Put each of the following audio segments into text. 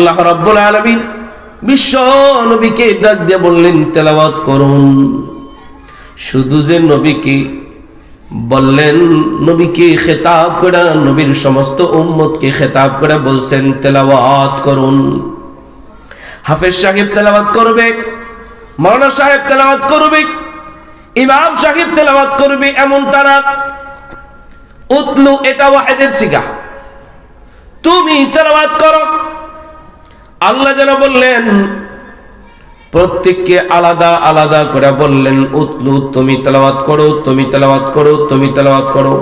আল্লাহ রাব্বুল আলামিন বিশ্ব নবীকে ডাক দিয়ে বললেন তেলাওয়াত করুন। শুধু যে নবীকে বললেন, নবীকে খেতাব করে, নবীর সমস্ত উম্মতকে খেতাব করে বলছেন তেলাওয়াত করুন। হাফেজ সাহেব তেলাওয়াত করবে, মাওলানা সাহেব তেলাওয়াত করবে, ইমাম সাহেব তেলাওয়াত করবে, এমন তারা উতলু, এটা ওয়াহিদের সিগা, তুমি তেলাওয়াত করো। আল্লাহ যেন বললেন, প্রত্যেককে আলাদা আলাদা করে বললেন উতলু, তুমি তেলাওয়াত করো, তুমি তেলাওয়াত করো, তুমি তেলাওয়াত করো।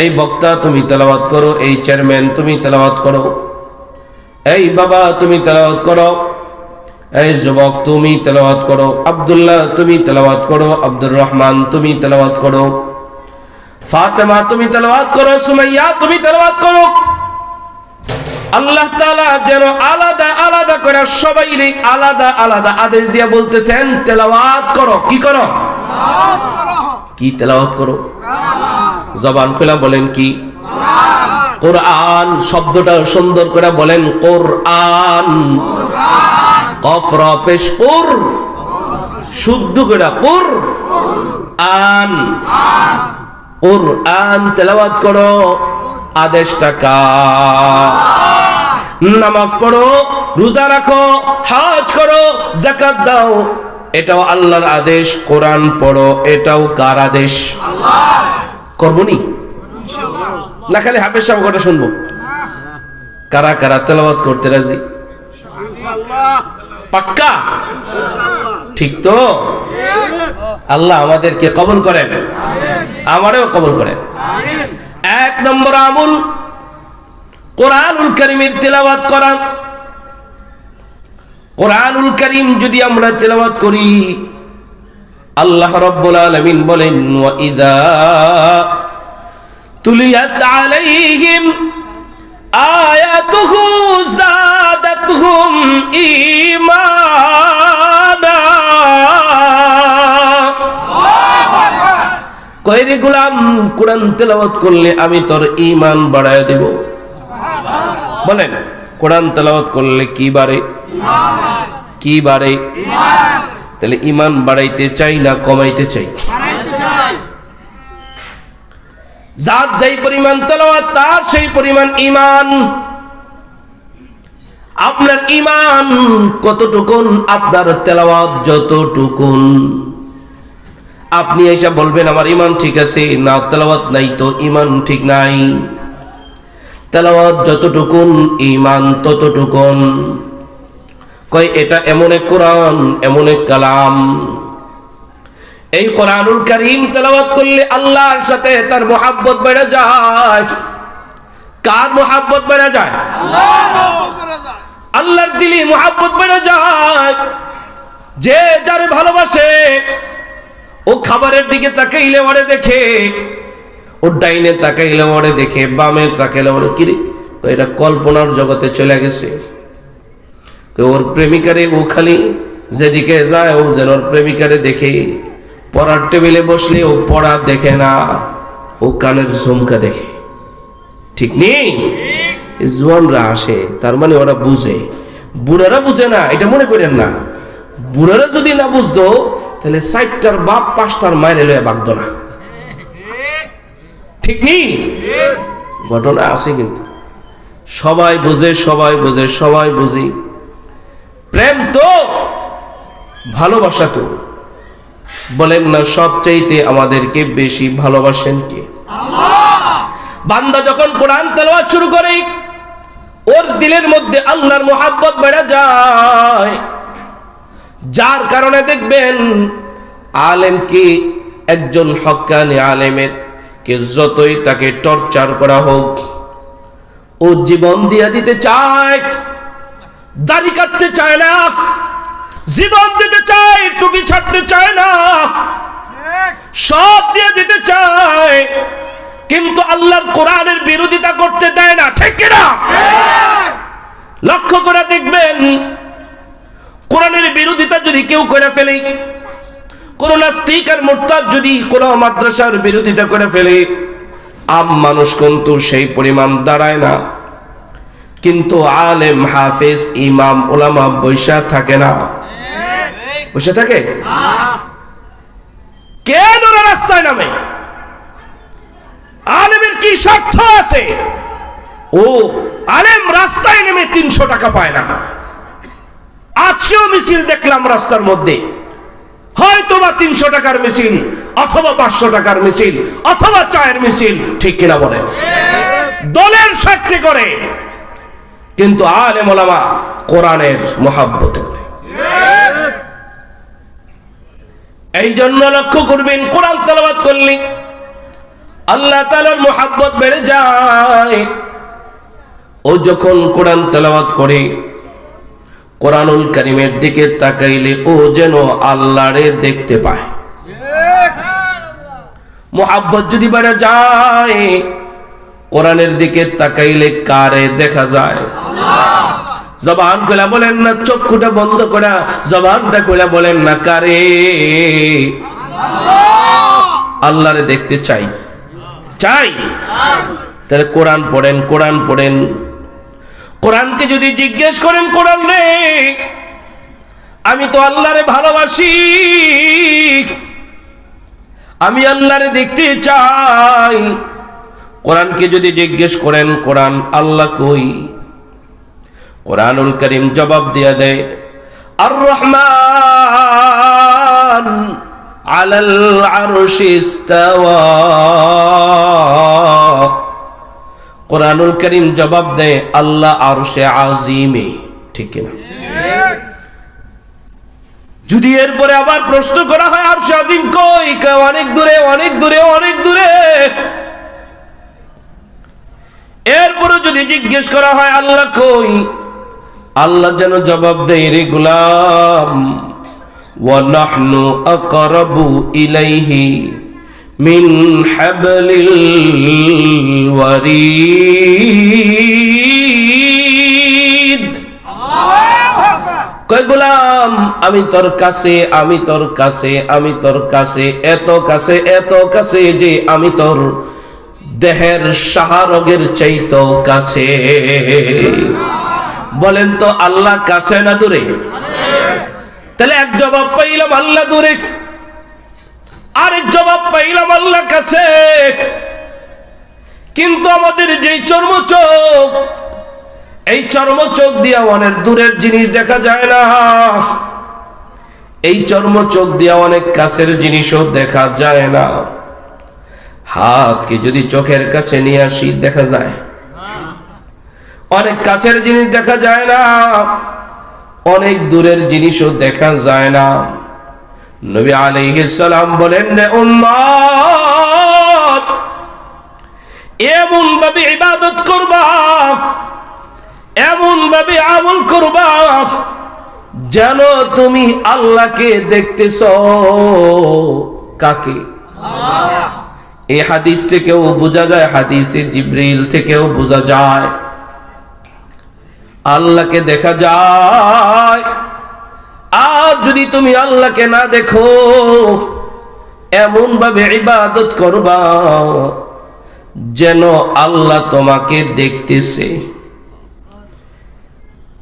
এই বক্তা তুমি তেলাওয়াত করো, এই চেয়ারম্যান তুমি তেলাওয়াত করো, এই বাবা তুমি তেলাওয়াত করো, এই যুবক তুমি তেলাওয়াত করো, আব্দুল্লাহ তুমি তেলাওয়াত করো, আব্দুর রহমান তুমি তেলাওয়াত করো, ফাতেমা তুমি তেলাওয়াত করো, সুমাইয়া তুমি তেলাওয়াত করো। আল্লাহ তাআলা যেন আলাদা আলাদা করে সবাইকে আলাদা আলাদা আদেশ দিয়ে বলতেছেন তেলাওয়াত করো। কি করো? কি তেলাওয়াত করো? জবান খুলে বলেন কি? কোরআন। শব্দটা সুন্দর করে বলেন কোরআন। কফ র পেশ কুর, শুদ্ধ করে কুর আন। কোরআন তেলাওয়াত করো, আদেশটা কার? নামাজ পড়ো, রোজা রাখো, হজ করো, যাকাত দাও, এটাও আল্লাহর আদেশ। কোরআন পড়ো, এটাও কার আদেশ? আল্লাহ। করবনি না খালি হাফেজ সাহেব কথা শুনবো? কারা কারা তেলাওয়াত করতে রাজি? পাক্কা? ঠিক তো? আল্লাহ আমাদেরকে কবুল করেন, আমারও কবুল করেন। এক নম্বর আমল কোরআনুল কারীমের তেলাওয়াত করা। কোরআনুল কারীম যদি আমরা তেলাওয়াত করি, আল্লাহ রাব্বুল আলামিন বলেন ওয়া ইযা তুলিয়াত আলাইহিম আয়াতুহু যাদাতহুম ঈমানা। কয়রে গোলাম, কোরআন তেলাওয়াত করলে আমি তোর ঈমান বাড়ায় দেব। বলেন, কোরআন তেলাওয়াত করলে কি বাড়ে? কি বাড়ে? তাহলে ঈমান বাড়াইতে চাই না কমাইতে চাই? যার যেই পরিমাণ তেলাওয়াত তার সেই পরিমাণ ঈমান। আপনার ঈমান কতটুকুন, আপনার তেলাওয়াত যতটুকুন। আপনি এসে বলবেন আমার ঈমান ঠিক আছে, না তেলাওয়াত নাই তো ঈমান ঠিক নাই। তেলাওয়াত যতটুকুন, ঈমান ততটুকুন। কয় এটা এমন এক কোরআন, এমন এক কালাম, এই কোরআনুল কারীম তেলাওয়াত করলে আল্লাহর সাথে তার মুহাব্বত বেড়ে যায়। কার মুহাব্বত বেড়ে যায়? আল্লাহর দিলে মুহাব্বত বেড়ে যায়। যে যারে ভালোবাসে ও খাবারের দিকে তাকাইলে ওরে দেখে, ও ডাইনে তাকাইলে ওরে দেখে, বামে তাকাইলে ওরে কিরে, এটা কল্পনার জগতে চলে গেছে। ওর প্রেমিকারে ও খালি যেদিকে যায় ও যেন ওর প্রেমিকারে দেখে। পড়ার টেবিলে বসলে ও পড়া দেখে না, ও কানের ঝুমকা দেখে। ঠিক নেই? জোয়ানরা আসে, তার মানে ওরা বুঝে, বুড়ারা বুঝে না, এটা মনে করেন না। বুড়ারা যদি না বুঝতো তাহলে 4টার বাপ 5টার মায়ের লয়ে বাগতো না। ঠিক নেই? ঘটনা আছে কিন্তু সবাই বুঝে, সবাই বুঝে, সবাই বুঝি। প্রেম তো ভালোবাসা তো বলেন না, সবচাইতে আমাদেরকে বেশি ভালোবাসেন কে? আল্লাহ। বান্দা যখন কোরআন তেলাওয়াত শুরু করে ওর দিলের মধ্যে আল্লাহর মুহাব্বত বেড়ে যায়। যার কারণে দেখবেন আলেম কি, একজন হক্কানি আলেমের কে যতই তাকে টর্চার করা হোক, ও জীবন দিয়ে দিতে চায়। দাড়ি কাটতে চায় না, জীবন দিতে চায়, টুপি ছাড়তে চায় না, সব দিয়ে দিতে চায়, কিন্তু আল্লাহর কোরআনের বিরোধিতা করতে দেয় না। ঠিক কিনা? লক্ষ্য করে দেখবেন, কোরআনের বিরোধিতা যদি কেউ করে ফেলে, কোন নাস্তিক আর মুরতাদ যদি কোন মাদ্রাসার বিরোধিতা করে ফেলে, আম মানুষ কিন্তু সেই পরিমাণ দাঁড়ায় না। কিন্তু আলেম হাফেজ ইমাম ওলামা বৈশা থাকে না, বসে থাকে। কেন ওরা রাস্তায় নামে? আলেমের কি স্বার্থ আছে? ও আলেম রাস্তায় নেমে 300 টাকা পায় না। আজকেও মিছিল দেখলাম রাস্তার মধ্যে, হয়তো বা 300 টাকার মিছিল, অথবা 500 টাকার মিছিল, অথবা চায়ের মিছিল, ঠিক কিনা বলেন? দলের স্বার্থে করে, কিন্তু আলেম ওলামা কোরআনের মহাব্বতে করে। এই জন্য লক্ষ্য করবেন, কোরআন তেলাওয়াত করলে আল্লাহ তাআলার মহাব্বত বেড়ে যায়। ও যখন কোরআন তেলাওয়াত করে, কোরআনুল কারীমের দিকে তাকাইলে ও যেন আল্লাহরে দেখতে পায়। মহাব্বত যদি বেড়ে যায়, কোরআনের দিকে তাকাইলে কারে দেখা যায়? জবান খুলে বলেন না, চক্ষুটা বন্ধ করা জবানটা খুলে বলেন না, কারে? আল্লাহরে দেখতে চাই, চাই। তাহলে কোরআন পড়েন, কোরআন পড়েন। কোরআনকে যদি জিজ্ঞেস করেন, কোরআন রে আমি তো আল্লাহরে ভালোবাসি, আমি আল্লাহরে দেখতে চাই। কোরআনকে যদি জিজ্ঞেস করেন, কোরআন আল্লাহ কই? কোরআনুল কারীম জবাব দিয়া দেয়, আর রহমান আলাল আরশি ইস্তাওয়া। কোরআনুল কারীম জবাব দেয়, আল্লাহ আরশে আজিমে, ঠিক কিনা? যদি এরপরে আবার প্রশ্ন করা হয় আরশে আজিম কই, অনেক দূরে, অনেক দূরে, অনেক দূরে। এরপরে যদি জিজ্ঞেস করা হয় আল্লাহ কই, আল্লাহ যেন জবাব দেয়, রে গোলাম ওয়া নাহনু আকরাবু ইলাইহি মিন হাবলিল ওয়ারিদ। কয় গোলাম আমি তোর কাছে, আমি তোর কাছে, আমি তোর কাছে, এত কাছে, এত কাছে যে আমি তোর দেহের শাহরগের চাইতো কাছে। বলেন তো আল্লাহ কাছে না দূরে? তাহলে এক জবাব পাইলাম আল্লাহ দূরে, আরেক জবাব পাইলাম আল্লাহ কাছে। কিন্তু আমাদের যেই চর্মচোখ, এই চর্মচোখ দিয়ে অনেক দূরের জিনিস দেখা যায় না, এই চর্মচোখ দিয়ে অনেক কাছের জিনিসও দেখা যায় না। হাতকে যদি চোখের কাছে নিয়ে আসি দেখা যায়, অনেক কাছের জিনিস দেখা যায় না, অনেক দূরের জিনিসও দেখা যায় না। নবী আলাইহিস সালাম বলেন, রে উম্মত এমন ভাবে ইবাদত করবা, এমন ভাবে আমল করবা যেন তুমি আল্লাহকে দেখতেছো। কাকে? এই হাদিস থেকেও বোঝা যায়, হাদিসে জিবরিল থেকেও বোঝা যায় আল্লাহকে দেখা যায়। আর যদি তুমি আল্লাহকে না দেখো, এমন ভাবে ইবাদত করবা যেন আল্লাহ তোমাকে দেখতেছে।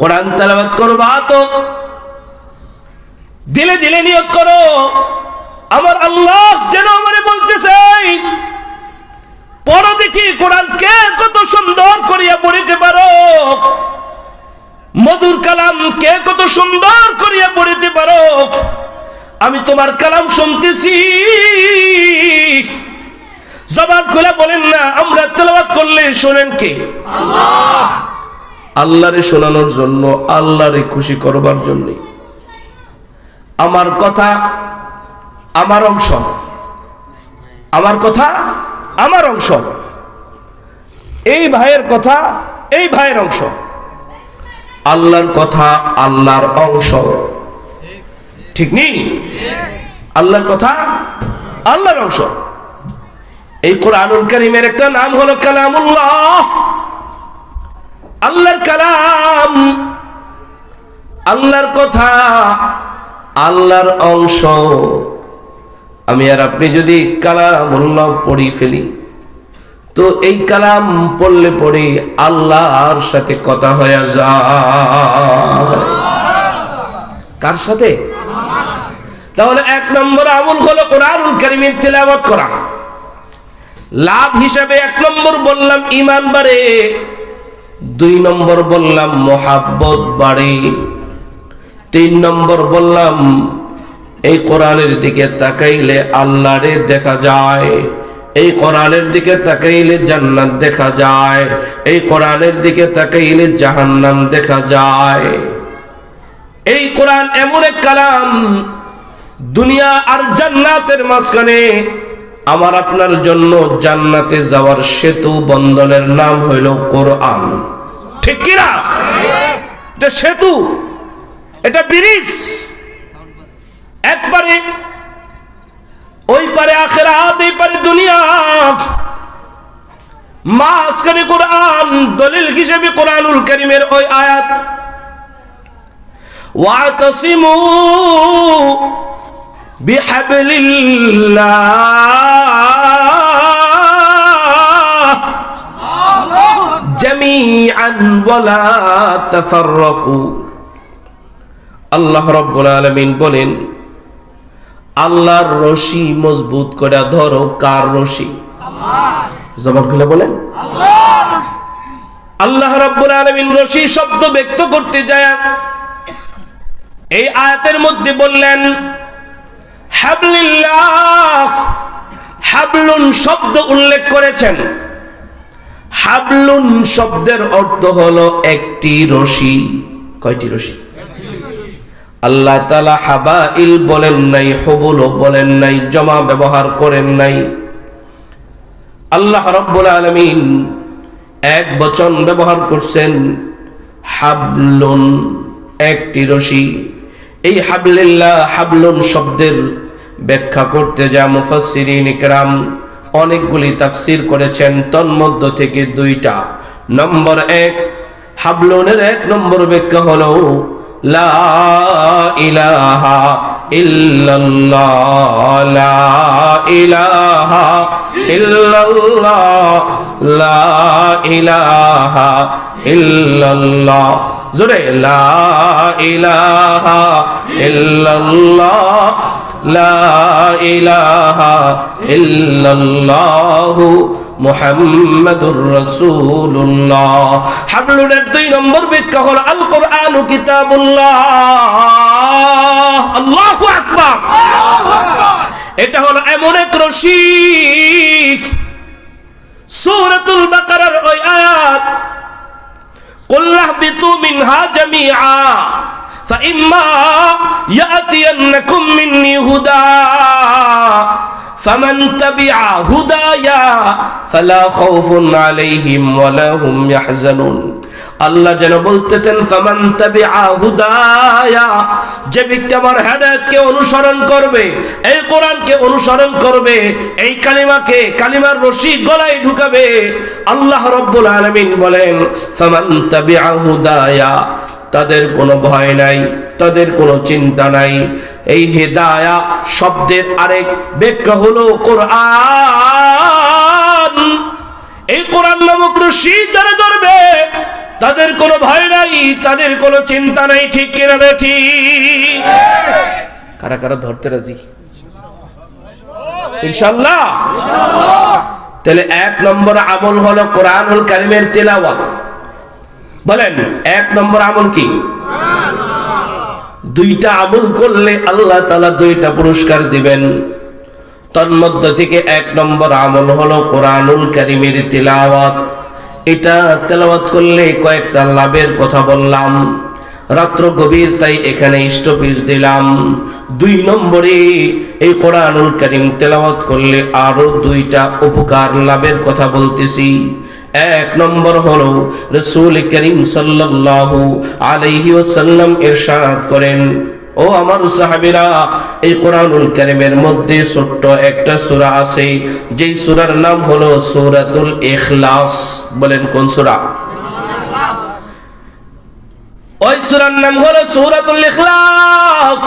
কোরআন তেলাওয়াত করবা তো দিলে দিলে নিয়ত করো, আমার আল্লাহ যেন আমারে বলতেছে। পড়ো দেখি কোরআন কে কত সুন্দর করিয়া পড়িতে পারো, মধুর কালাম কে কত সুন্দর করিয়া পড়িতে পারো। আমি তোমার কালাম শুনতেছি। জবান খুলে বলেন না, আমরা তেলাওয়াত করলে শোনেন কে? আল্লাহ। আল্লাহরে শোনানোর জন্য, আল্লাহরে খুশি করবার জন্য। আমার কথা আমার অংশ, আমার কথা আমার অংশ, এই ভাইয়ের কথা এই ভাইয়ের অংশ, আল্লাহর কথা আল্লাহর অংশ, ঠিক নেই? আল্লাহর কথা আল্লাহর অংশ। এই কোরআনুল কারীমের একটা নাম হলো কালামুল্লাহ, আল্লাহর কালাম, আল্লাহর কথা, আল্লাহর অংশ। আমি আর আপনি যদি কালামুল্লাহ পড়ি ফেলি তো এই কালাম পড়লে পরে আল্লাহর সাথে কথা হয়ে যায়। কার সাথে? তাহলে এক নম্বর আমল হলো কোরআনুল কারীমের তিলাওয়াত করা। লাভ হিসাবে এক নম্বর বললাম ঈমান বাড়ে, দুই নম্বর বললাম মুহাব্বত বাড়ে, তিন নম্বর বললাম এই কোরআনের দিকে তাকাইলে আল্লাহরে দেখা যায়, এই কোরআনের দিকে তাকাইলে জান্নাত দেখা যায়, এই কোরআনের দিকে তাকাইলে জাহান্নাম দেখা যায়। এই কোরআন এমন এক কালাম, দুনিয়া আর জান্নাতের মাঝখানে আমার আপনার জন্য জান্নাতে যাওয়ার সেতু বন্ধনের নাম হইল কোরআন। ঠিক কিনা? এটা সেতু, এটা ব্রিজ। একবারে ওই পারে আখিরাত, এই পারে দুনিয়া, মাঝখানে কোরআন। দলিল হিসেবে কোরআনুল কারীমের ওই আয়াত ওয়াতাসিমু বিহাবলিল্লাহ জামিআন ওয়ালা তাফাররাকু। আল্লাহ রাব্বুল আলামিন বলেন, আল্লাহর রশি মজবুত করে ধরো। কার রশি? জবান খুলে বলেন আল্লাহ রাব্বুল আলামিন রশি শব্দ ব্যক্ত করতে যায় এই আয়াতের মধ্যে বললেন হাবলিল্লাহ। হাবলুন শব্দ উল্লেখ করেছেন। হাবলুন শব্দের অর্থ হলো একটি রশি। কয়টি রশি? আল্লাহ তাআলা হাবাইল বলেন নাই, হুবুল বলেন নাই, জমা ব্যবহার করেন নাই। আল্লাহ রাব্বুল আলামিন এক বচন ব্যবহার করছেন, হাবলুন, একটি রশি। এই হাবলিল্লাহ, হাবলুন শব্দের ব্যাখ্যা করতে যা মুফাসসিরিন ইকরাম অনেকগুলি তাফসীর করেছেন, তন্মধ্য থেকে দুইটা। নম্বর এক, হাবলুনের এক নম্বর ব্যাখ্যা হলো লা ইলাহা ইল্লাল্লাহ, লা ইলাহা ইল্লাল্লাহ, লা ইলাহা ইল্লাল্লাহ। জোরে লা ইলাহা ইল্লাল্লাহ, লা ইলাহা ইল্লাল্লাহ মুহাম্মাদুর রাসূলুল্লাহ। হাবলুনের দুই নম্বর ব্যাখ্যা হলো আল কোরআন কিতাবুল্লাহ। আল্লাহু আকবার। এটা হলো এমন এক রশি, সূরাতুল বাকারার ওই আয়াত কুল লাহবিতু মিনহা জামিআ ফাইম্মা ইয়াতিয়ান্নাকুম মিন্নি হুদা ফামান তাবিআ হুদায়া ফালা খাউফুন আলাইহিম ওয়ালা হুম ইয়াহজানুন। আল্লাহ যেন বলতেছেন ফামান তাবিআ হুদায়া, যে ব্যক্তি আমার হেদায়েতকে অনুসরণ করবে, এই কোরআনকে অনুসরণ করবে, এই কালিমাকে, কালিমার রশি গলায় ঢুকাবে, আল্লাহ রাব্বুল আলামিন বলেন ফামান তাবিআ হুদায়া, তাদের কোনো ভয় নাই, তাদের কোনো চিন্তা নাই। এই হেদায়া শব্দের আরেক ব্যাখ্যা হলো কোরআন। এই কোরআন নামক রশি যারা ধরবে তাদের কোনো ভয় নাই, তাদের কোনো চিন্তা নাই। ঠিক কিনা বেঠি? কারা কারা ধরতে রাজি? ইনশাআল্লাহ। তাহলে এক নম্বর আমল হলো কোরআনুল কারীমের তিলাওয়াত। বলেন এক নম্বর আমল কি? দুইটা আমল করলে আল্লাহ তাআলা দুইটা পুরস্কার দিবেন। তন্মধ্য থেকে এক নম্বর আমল হলো কোরআনুল কারীমের তিলাওয়াত। এটা তেলাওয়াত করলে কয়েকটা লাভের কথা বললাম, রাত্র গভীর, তাই এখানে স্টপেজ দিলাম। দুই নম্বরে এই কোরআনুল কারীম তেলাওয়াত করলে আরো দুইটা উপকার লাভের কথা বলতেছি। এক নম্বর হলো রাসূল করিম সাল্লাল্লাহু আলাইহি ওয়াসাল্লাম ইরশাদ করেন, ও আমার সাহাবীরা, এই কোরআনুল কারীমের মধ্যে ছোট্ট একটা সূরা আছে, যেই সূরার নাম হলো সূরাতুল ইখলাস। বলেন কোন সূরা? ওই সূরার নাম হলো সূরাতুল ইখলাস।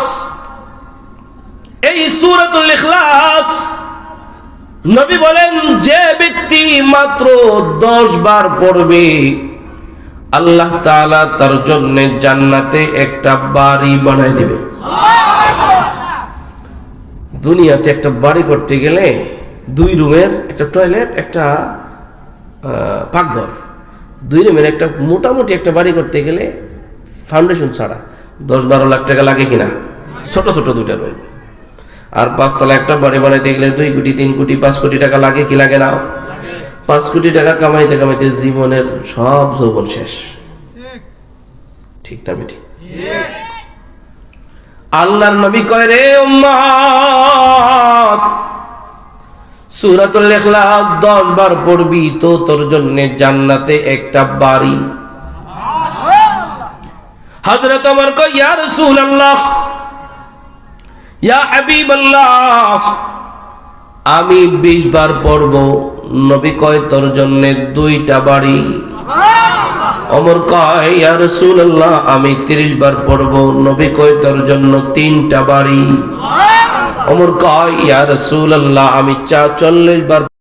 এই সূরাতুল ইখলাস নবী বলেন যে ব্যক্তি মাত্র 10 বার পড়বে আল্লাহ তাআলা তার জন্য জান্নাতে একটা বাড়ি বানায় দিবে। দুনিয়াতে একটা বাড়ি করতে গেলে 2 রুমের একটা টয়লেট, একটা পাকঘর, 2 রুমের একটা মোটামুটি একটা বাড়ি করতে গেলে ফাউন্ডেশন ছাড়া 10-12 লাখ টাকা লাগে কিনা? ছোট ছোট 2টা রুম। আর 5 তলা একটা বাড়ি বানাইতে গেলে 2 কোটি 3 কোটি 5 কোটি টাকা লাগে কি লাগে না? 5 কোটি টাকা কামাইতে কামাইতে জীবনের সব যৌবন শেষ। ঠিক না বেটি? আল্লাহর নবী কয়, রে উম্মত, সূরাতুল ইখলাস 10 বার পড়বি তো তোর জন্য জান্নাতে একটা বাড়ি। হযরত ওমর কয়, ইয়া রাসূলুল্লাহ, ইয়া হাবিবাল্লাহ, আমি 20 বার পড়ব। নবী কয়, তোর জন্য 2টা বাড়ি। ওমর কয়, ইয়া রাসূলুল্লাহ, আমি 30 বার পড়ব। নবী কয়, তোর জন্য 3টা বাড়ি। ওমর কয়, ইয়া রাসূলুল্লাহ, আমি 40 বার